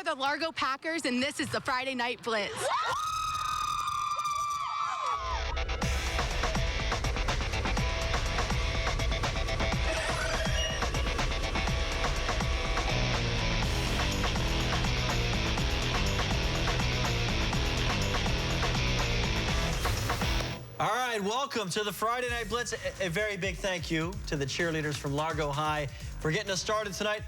the Largo Packers, and this is the Friday Night Blitz. All right, welcome to the Friday Night Blitz. A very big thank you to the cheerleaders from Largo High for getting us started tonight.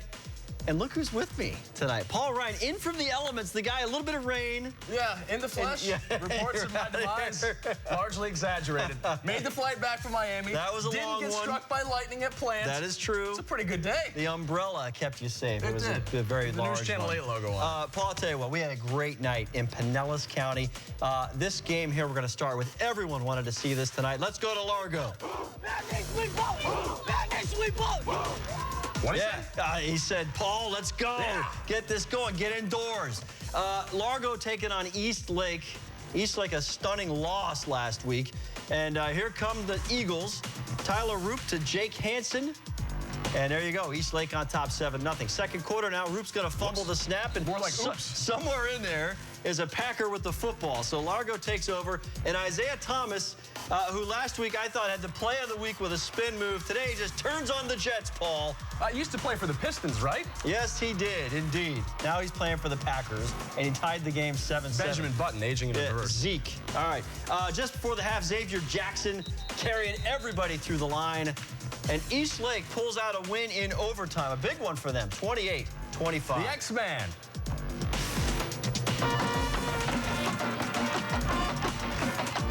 And look who's with me tonight. Paul Ryan, in from the elements, the guy, a little bit of rain. Yeah, in the flesh. Reports of my demise, largely exaggerated. Made the flight back from Miami. That was a long one. Didn't get struck by lightning at plant. That is true. It's a pretty good day. The umbrella kept you safe. It was did. a very the large News Channel one. 8 logo on. Paul, I'll tell you what, we had a great night in Pinellas County. This game here, we're going to start with everyone wanted to see this tonight. Let's go to Largo. What he said, Paul, let's go. Yeah. Get this going. Get indoors. Largo taking on East Lake. East Lake, a stunning loss last week. And here come the Eagles. Tyler Roop to Jake Hansen. And there you go. East Lake on top 7-0. Second quarter now. Roop's going to fumble the snap. And more like oops. Somewhere in there is a Packer with the football. So Largo takes over. And Isaiah Thomas, who last week I thought had the play of the week with a spin move, today he just turns on the Jets, Paul. Used to play for the Pistons, right? Yes, he did, indeed. Now he's playing for the Packers, and he tied the game 7-7. Benjamin Button, aging in reverse. Zeke. All right. Just before the half, Xavier Jackson carrying everybody through the line. And East Lake pulls out a win in overtime. A big one for them, 28-25. The X-Man.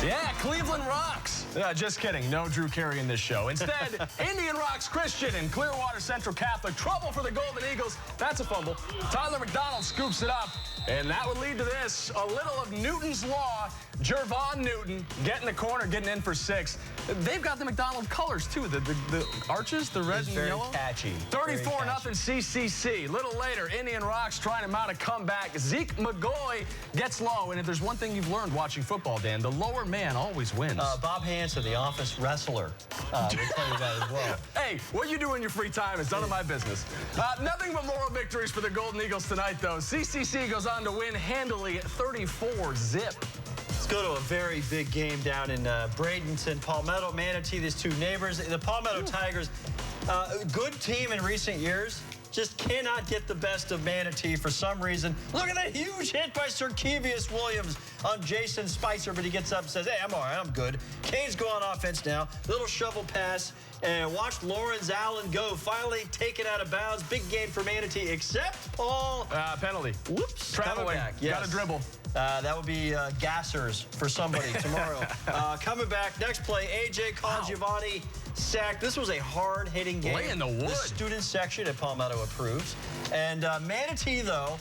Yeah, Cleveland rocks. Just kidding. No Drew Carey in this show. Instead, Indian rocks Christian and Clearwater Central Catholic. Trouble for the Golden Eagles. That's a fumble. Tyler McDonald scoops it up. And that would lead to this. A little of Newton's Law. Jervon Newton getting the corner, getting in for 6. They've got the McDonald colors, too. The arches, the red and yellow. Catchy. 34-0 CCC. Little later, Indian Rocks trying to mount a comeback. Zeke McGoy gets low. And if there's one thing you've learned watching football, Dan, the lower man always wins. Bob Hansen, the office wrestler, will tell you that as well. Hey, what you do in your free time is none of my business. Nothing but moral victories for the Golden Eagles tonight, though. CCC goes on to win handily 34-0. Let's go to a very big game down in Bradenton. Palmetto, Manatee, these two neighbors. The Palmetto Tigers, good team in recent years, just cannot get the best of Manatee for some reason. Look at that huge hit by Sirkevious Williams on Jason Spicer, but he gets up and says, hey, I'm all right, I'm good. Canes go on offense now. Little shovel pass, and watch Lawrence Allen go. Finally taken out of bounds. Big gain for Manatee, except Paul. Penalty. Whoops. Traveling. Yes. Got to dribble. That would be gassers for somebody tomorrow. Coming back, next play, A.J. Congiovanni sacked. This was a hard-hitting game. Lay in the wood. The student section at Palmetto approves. And Manatee, though,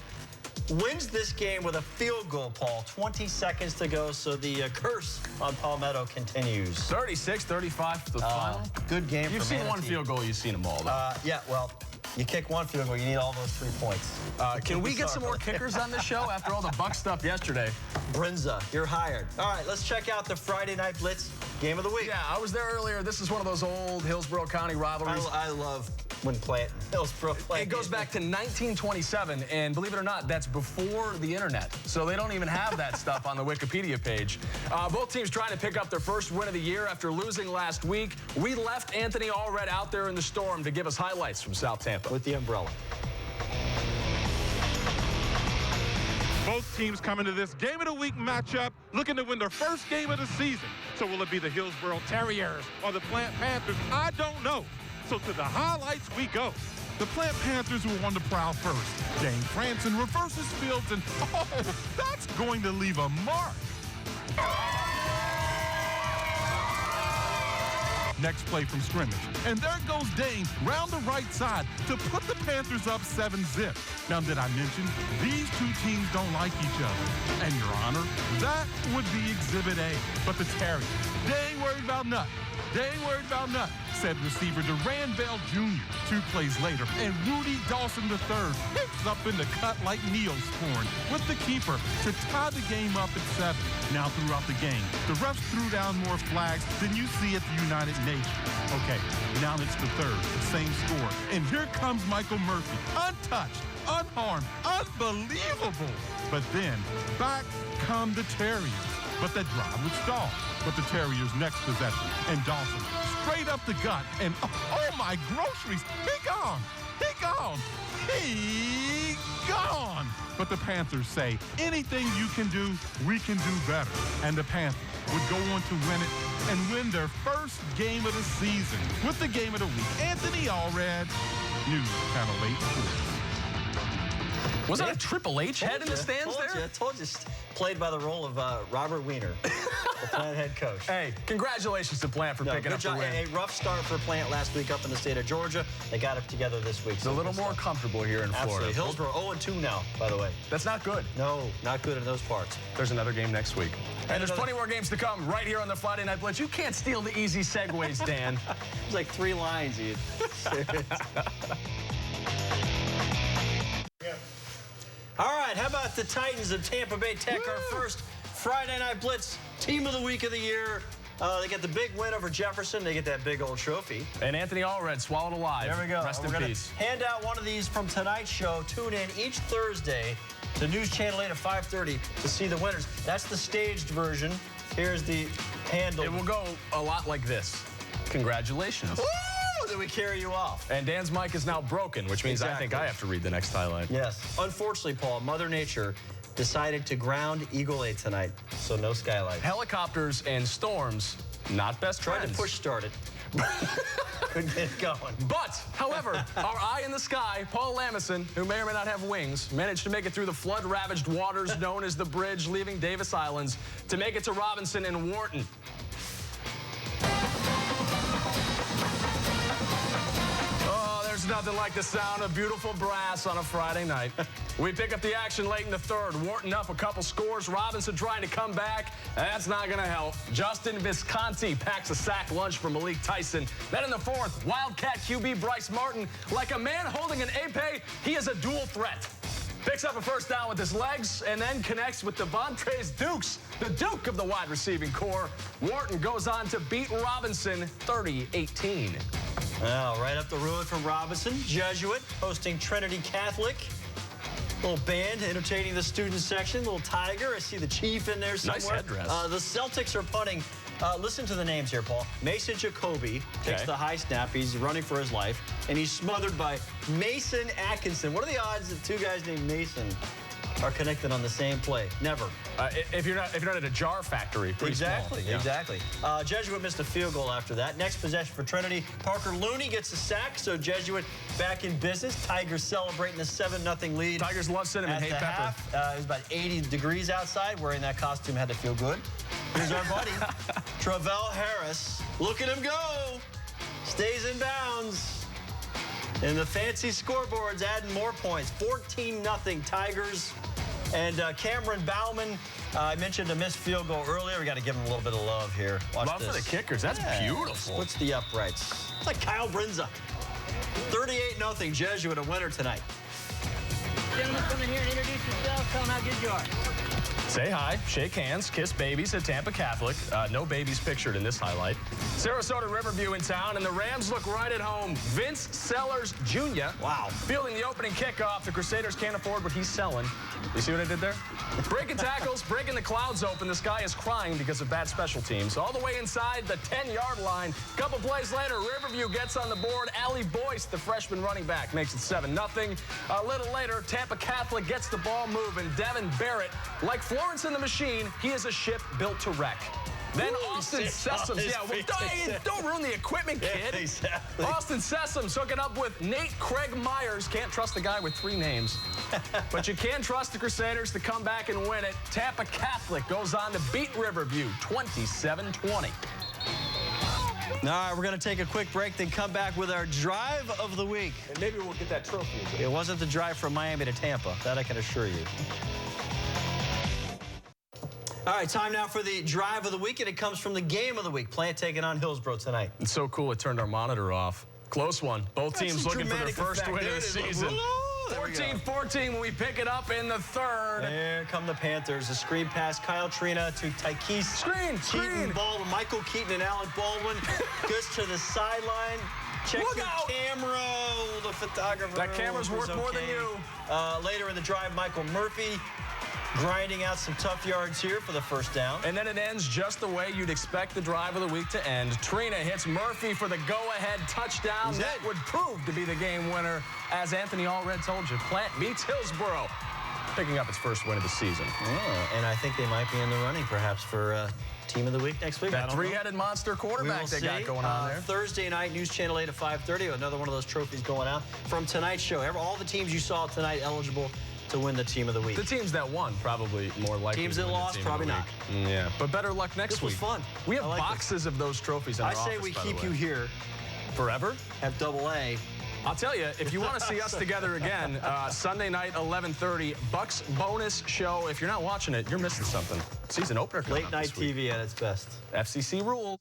wins this game with a field goal, Paul. 20 seconds to go, so the curse on Palmetto continues. 36-35 for the final. Good game for Manatee. You've seen one field goal, you've seen them all, though. Yeah, well, you kick one field goal, you need all those 3 points. Can we get some more kickers on this show after all the Buck stuff yesterday? Brinza, you're hired. All right, let's check out the Friday Night Blitz game of the week. Yeah, I was there earlier. This is one of those old Hillsborough County rivalries. I love when Hillsborough play. It goes back to 1927, and believe it or not, that's before the internet. So they don't even have that stuff on the Wikipedia page. Both teams trying to pick up their first win of the year after losing last week. We left Anthony Allred out there in the storm to give us highlights from South Tampa. With the umbrella. Both teams come into this game of the week matchup looking to win their first game of the season. So will it be the Hillsborough Terriers or the Plant Panthers? I don't know. So to the highlights we go. The Plant Panthers were on the prowl first. Dane Franson reverses fields and, oh, that's going to leave a mark. Next play from scrimmage. And there goes Dane round the right side to put the Panthers up 7-0. Now, did I mention these two teams don't like each other? And, Your Honor, that would be Exhibit A. But the Terriers, they ain't worried about nothing. They ain't worried about nothing. said receiver Duran Bell Jr. 2 plays later, and Rudy Dawson III picks up in the cut like Neosporin with the keeper to tie the game up at 7. Now throughout the game, the refs threw down more flags than you see at the United Nations. Okay, now it's the third, the same score. And here comes Michael Murphy, untouched, unharmed, unbelievable. But then, back come the Terriers. But that drive would stall. But the Terriers' next possession, and Dawson straight up the gut, and oh my groceries, he gone, he gone, he gone. But the Panthers say, anything you can do, we can do better. And the Panthers would go on to win it and win their first game of the season. With the game of the week, Anthony Allred, News Channel 8 Sports. Was that a Triple H head in the stands there? I told you. Played by the role of Robert Wiener, the Plant head coach. Hey, congratulations to Plant for picking up the win. A rough start for Plant last week up in the state of Georgia. They got it together this week. It's a little more comfortable here in Florida. Absolutely. Hillsborough 0-2 now, by the way. That's not good. No, not good in those parts. There's another game next week. And there's plenty more games to come right here on the Friday Night Blitz. You can't steal the easy segues, Dan. It's like 3 lines, Ian. All right, how about the Titans of Tampa Bay Tech, our first Friday Night Blitz Team of the Week of the year. They get the big win over Jefferson. They get that big old trophy. And Anthony Allred swallowed alive. There we go. Rest in peace. Hand out one of these from tonight's show. Tune in each Thursday to News Channel 8 at 5:30 to see the winners. That's the staged version. Here's the handle. It will go a lot like this. Congratulations. Woo! Then we carry you off. And Dan's mic is now broken, which means I think I have to read the next highlight. Yes. Unfortunately, Paul, Mother Nature decided to ground Eagle 8 tonight, so no skylight. Helicopters and storms, not best friends. Tried to push start it. Couldn't get it going. But, however, our eye in the sky, Paul Lamison, who may or may not have wings, managed to make it through the flood-ravaged waters known as the Bridge, leaving Davis Islands to make it to Robinson and Wharton. There's nothing like the sound of beautiful brass on a Friday night. We pick up the action late in the third. Wharton up a couple scores. Robinson trying to come back. That's not going to help. Justin Visconti packs a sack lunch for Malik Tyson. Then in the fourth, Wildcat QB Bryce Martin, like a man holding an ape, he is a dual threat. Picks up a first down with his legs and then connects with Devontae Dukes, the Duke of the wide receiving core. Wharton goes on to beat Robinson 30-18. Well, right up the road from Robinson, Jesuit hosting Trinity Catholic. Little band entertaining the student section. Little Tiger. I see the Chief in there somewhere. Nice headdress. The Celtics are punting. Listen to the names here, Paul. Mason Jacoby takes the high snap. He's running for his life, and he's smothered by Mason Atkinson. What are the odds that 2 guys named Mason are connected on the same play? Never. If you're not at a jar factory, pretty exactly, small. Yeah. Exactly. Jesuit missed a field goal after that. Next possession for Trinity. Parker Looney gets a sack, so Jesuit back in business. Tigers celebrating the 7-0 lead. Tigers love cinnamon, hate pepper. It was about 80 degrees outside. Wearing that costume had to feel good. Here's our buddy, Travell Harris. Look at him go. Stays in bounds. And the fancy scoreboards adding more points. 14-0 Tigers. And Cameron Bauman, I mentioned a missed field goal earlier. We got to give him a little bit of love here. Watch love this. for the kickers. That's beautiful. Splits the uprights. It's like Kyle Brinza. 38-0 Jesuit, a winner tonight. Gentlemen, come in here and introduce yourselves. Tell them how good you are. Say hi, shake hands, kiss babies at Tampa Catholic. No babies pictured in this highlight. Sarasota Riverview in town, and the Rams look right at home. Vince Sellers Jr. Wow. Fielding the opening kickoff. The Crusaders can't afford what he's selling. You see what I did there? Breaking tackles, breaking the clouds open. This guy is crying because of bad special teams. All the way inside the 10-yard line. Couple plays later, Riverview gets on the board. Allie Boyce, the freshman running back, makes it 7-0. A little later, Tampa Catholic gets the ball moving. Devin Barrett, like Florence and the Machine, he is a ship built to wreck. Then Austin Sessoms. Yeah, well, don't ruin the equipment, kid. Yeah, exactly. Austin Sessoms hooking up with Nate Craig Myers. Can't trust the guy with 3 names. But you can trust the Crusaders to come back and win it. Tampa Catholic goes on to beat Riverview 27-20. All right, we're going to take a quick break, then come back with our drive of the week. And maybe we'll get that trophy again. It wasn't the drive from Miami to Tampa. That I can assure you. All right, time now for the drive of the week, and it comes from the game of the week. Plant taking on Hillsborough tonight. It's so cool it turned our monitor off. Close one. Both teams looking for their first win of the season. 14-14 when we pick it up in the third. There come the Panthers. A screen pass. Kyle Trina to Tykees. Screen. Baldwin. Michael Keaton and Alec Baldwin. Goes to the sideline. Check the camera. The photographer. That camera's worth more than you. Later in the drive, Michael Murphy grinding out some tough yards here for the first down. And then it ends just the way you'd expect the drive of the week to end. Trina hits Murphy for the go-ahead touchdown. That would prove to be the game winner. As Anthony Allred told you, Plant beats Hillsborough, picking up its first win of the season. Yeah, and I think they might be in the running perhaps for Team of the Week next week. That three-headed monster quarterback they got going on there. Thursday night, News Channel 8 at 5:30. Another one of those trophies going out from tonight's show. All the teams you saw tonight eligible to win the Team of the Week. The teams that won probably more likely. Teams that lost probably not. Yeah, but better luck next week. This was fun. We have boxes of those trophies in our office. I say we keep you here forever. At AA. I'll tell you, if you want to see us together again, Sunday night, 11:30, Bucks bonus show. If you're not watching it, you're missing something. Season opener coming Late night TV at its best. FCC rules.